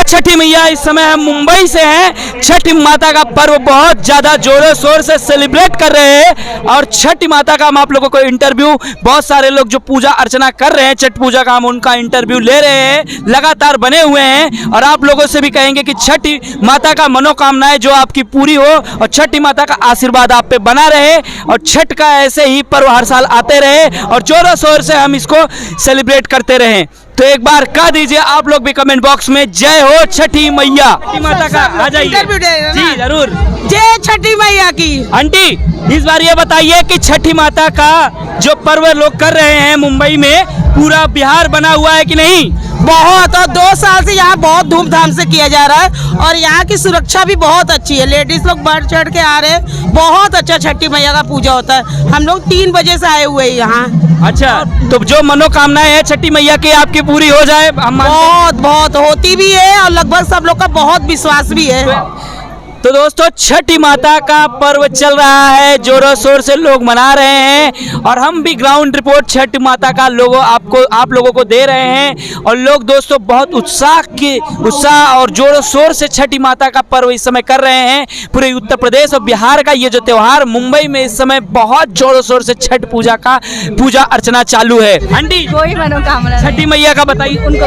छठी मैया इस समय हम मुंबई से हैं। छठी माता का पर्व बहुत ज़्यादा जोरों शोर से सेलिब्रेट कर रहे हैं और छठी माता का हम आप लोगों को इंटरव्यू, बहुत सारे लोग जो पूजा अर्चना कर रहे हैं छठ पूजा का, हम उनका इंटरव्यू ले रहे हैं, लगातार बने हुए हैं। और आप लोगों से भी कहेंगे कि छठी माता का मनोकामनाएं जो आपकी पूरी हो और छठी माता का आशीर्वाद आप पे बना रहे और छठ का ऐसे ही पर्व हर साल आते रहे और जोरों शोर से हम इसको सेलिब्रेट करते रहें। तो एक बार कह दीजिए आप लोग भी कमेंट बॉक्स में, जय हो छठी मैया। छठी माता का आ जाइए जी, जरूर। जय छठी मैया की। आंटी इस बार ये बताइए कि छठी माता का जो पर्व लोग कर रहे हैं मुंबई में, पूरा बिहार बना हुआ है कि नहीं? बहुत, और 2 साल से यहाँ बहुत धूमधाम से किया जा रहा है और यहाँ की सुरक्षा भी बहुत अच्छी है। लेडीज लोग बढ़ चढ़ के आ रहे हैं, बहुत अच्छा छठी मैया का पूजा होता है। हम लोग 3 बजे से आए हुए हैं यहाँ। अच्छा, तो जो मनोकामनाएं है छठी मैया की आपकी पूरी हो जाए, हम बहुत बहुत होती भी है और लगभग सब लोग का बहुत विश्वास भी है। तो दोस्तों छठी माता का पर्व चल रहा है, जोरों शोर से लोग मना रहे हैं और हम भी ग्राउंड रिपोर्ट छठी माता का आप लोगों को दे रहे हैं। और लोग दोस्तों बहुत उत्साह और जोरों शोर से छठी माता का पर्व इस समय कर रहे हैं। पूरे उत्तर प्रदेश और बिहार का ये जो त्यौहार, मुंबई में इस समय बहुत जोरों शोर से छठ पूजा अर्चना चालू है। आंटी कोई मनोकामना छठी मैया का बताइए, उनको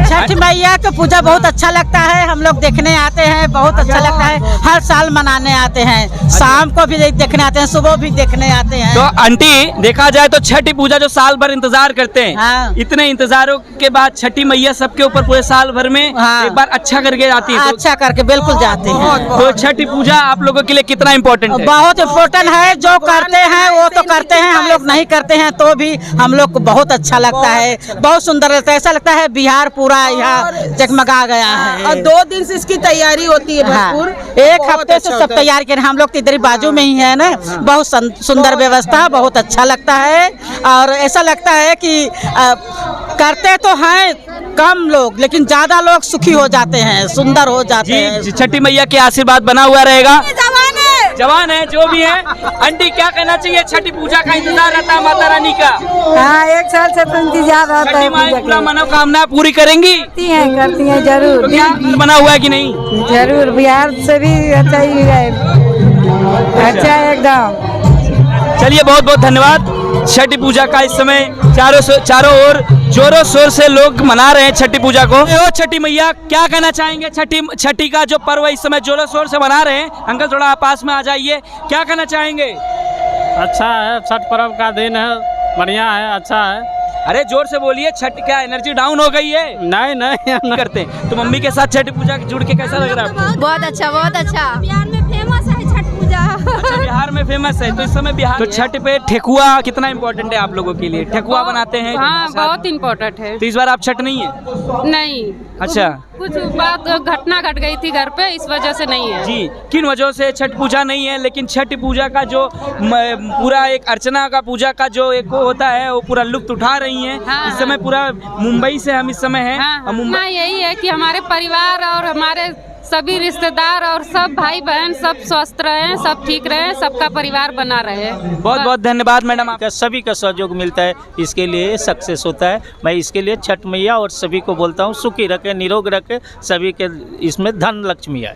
छठ मैया का पूजा बहुत अच्छा लगता है, हम लोग देखने आते हैं, बहुत अच्छा लगता है। हर साल मनाने आते हैं, शाम को भी देखने आते हैं, सुबह भी देखने आते हैं। तो आंटी देखा जाए तो छठी पूजा जो साल भर इंतजार करते हैं, हाँ। इतने इंतजारों के बाद छठी मैया सबके ऊपर पूरे साल भर में हाँ। एक बार अच्छा करके आती है। अच्छा करके बिल्कुल जाते हैं। तो छठी पूजा आप लोगों के लिए कितना इम्पोर्टेंट है? बहुत इम्पोर्टेंट है। जो करते हैं वो तो करते हैं, हम लोग नहीं करते हैं तो भी हम लोग को बहुत अच्छा लगता है, बहुत सुंदर लगता है। ऐसा लगता है बिहार पूरा यहाँ जगमगा गया है। और 2 दिन से इसकी तैयारी होती है भरपूर। हाँ। एक हफ्ते से सब तैयार कर, हम लोग तो इधर बाजू में ही है ना। बहुत सुंदर व्यवस्था, बहुत अच्छा लगता है और ऐसा लगता है कि करते तो हैं कम लोग, लेकिन ज्यादा लोग सुखी हो जाते हैं, सुंदर हो जाते हैं। छठी मैया के आशीर्वाद बना हुआ रहेगा। जवान है जो भी है। आंटी क्या कहना चाहिए, छठी पूजा का इंतजार रहता है माता रानी का? हाँ, 1 साल से तो इंतजार रहता छठी है। माई पूरा मनोकामना पूरी करेंगी? करती हैं जरूर। तो क्या बना हुआ है कि नहीं? जरूर, बिहार से भी अच्छा ही है, अच्छा एकदम। चलिए बहुत बहुत धन्यवाद। छठी पूजा का इस समय चारों ओर जोरों शोर से लोग मना रहे हैं छठी पूजा को। ओ छठी मैया, क्या कहना चाहेंगे? छठी का जो पर्व इस समय जोरों शोर से मना रहे हैं। अंकल थोड़ा आप पास में आ जाइए, क्या कहना चाहेंगे? अच्छा है, छठ पर्व का दिन है, बढ़िया है, अच्छा है। अरे जोर से बोलिए, छठ क्या एनर्जी डाउन हो गई है? नहीं करते हैं। तो मम्मी के साथ छठी पूजा जुड़ के कैसा लग रहा है आपको? बहुत अच्छा, बहुत अच्छा। बिहार में फेमस है छठ पूजा। अच्छा, बिहार में फेमस है। तो इस समय बिहार तो छठ पे ठेकुआ कितना इम्पोर्टेंट है आप लोगों के लिए? ठेकुआ बनाते हैं। हाँ, बहुत इम्पोर्टेंट है। तो इस बार आप छठ नहीं है? नहीं। अच्छा, कुछ बात घटना घट गई थी घर पे, इस वजह से नहीं है। जी, किन वजहों से छठ पूजा नहीं है? लेकिन छठ पूजा का जो पूरा एक अर्चना का पूजा का जो एक होता है वो पूरा लुत्फ उठा रही हैं। हाँ, इस समय पूरा मुंबई से हम इस समय हैं। हाँ, हाँ, यही है कि हमारे परिवार और हमारे सभी रिश्तेदार और सब भाई बहन सब स्वस्थ रहें, सब ठीक रहें, सबका परिवार बना रहे। बहुत बहुत धन्यवाद मैडम, आपका सभी का सहयोग मिलता है, इसके लिए सक्सेस होता है। मैं इसके लिए छठ मैया और सभी को बोलता हूँ, सुखी रखे, निरोग रखे, सभी के इसमें धन लक्ष्मी आए।